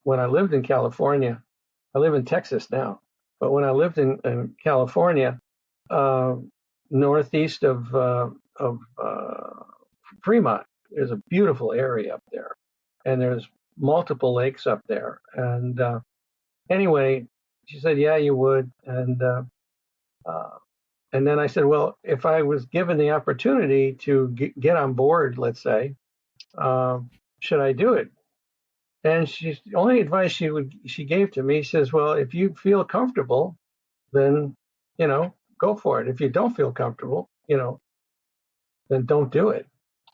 when I lived in California. I live in Texas now. But when I lived in California, northeast of Fremont, there's a beautiful area up there. And there's multiple lakes up there. And anyway, she said, yeah, you would. And then I said, well, if I was given the opportunity to get on board, let's say, should I do it? And the only advice she gave to me says, well, if you feel comfortable, then, go for it. If you don't feel comfortable, then don't do it.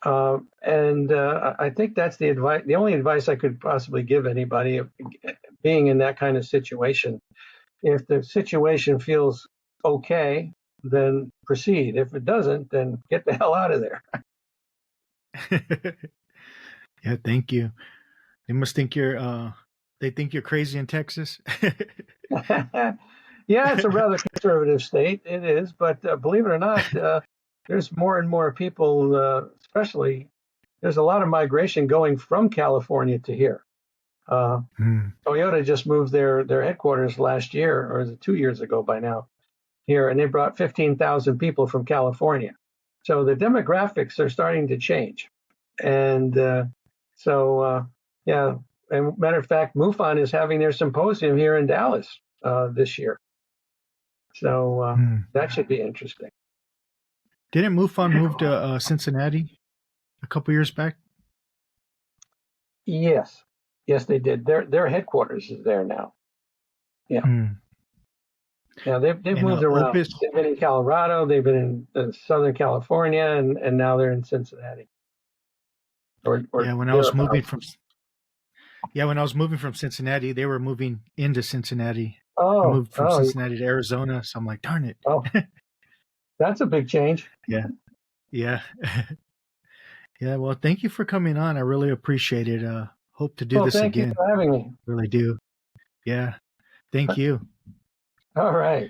And I think that's the advice, the only advice I could possibly give anybody being in that kind of situation. If the situation feels okay, then proceed. If it doesn't, then get the hell out of there. Yeah, thank you. They must think they think you're crazy in Texas. Yeah, it's a rather conservative state. It is, but believe it or not, there's more and more people, especially there's a lot of migration going from California to here. Toyota just moved their headquarters last year, or is it 2 years ago by now, here, and they brought 15,000 people from California. So the demographics are starting to change. And yeah, and matter of fact, MUFON is having their symposium here in Dallas this year. So that should be interesting. Didn't MUFON move to Cincinnati a couple years back? Yes, they did. Their headquarters is there now. Yeah, yeah. They've moved around. OPUS? They've been in Colorado. They've been in Southern California, and now they're in Cincinnati. When I was moving from Cincinnati, they were moving into Cincinnati. I moved from Cincinnati to Arizona, so I'm like, darn it. Oh, that's a big change. Yeah. Yeah. Well, thank you for coming on. I really appreciate it. Hope to do this again. Thank you for having me. Really do. Yeah. Thank you. All right.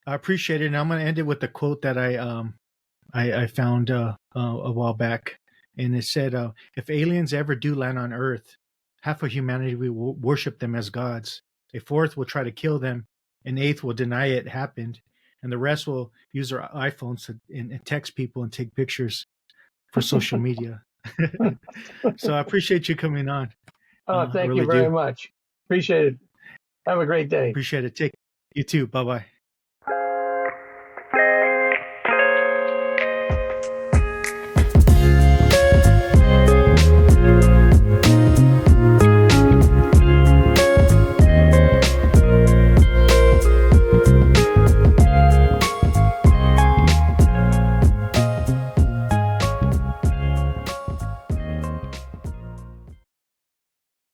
I appreciate it. And I'm going to end it with a quote that I found a while back. And it said, if aliens ever do land on Earth, half of humanity will worship them as gods. A fourth will try to kill them. An eighth will deny it happened. And the rest will use their iPhones and text people and take pictures for social media. So I appreciate you coming on. Thank you very much. Appreciate it. Have a great day. Appreciate it. You too. Bye-bye.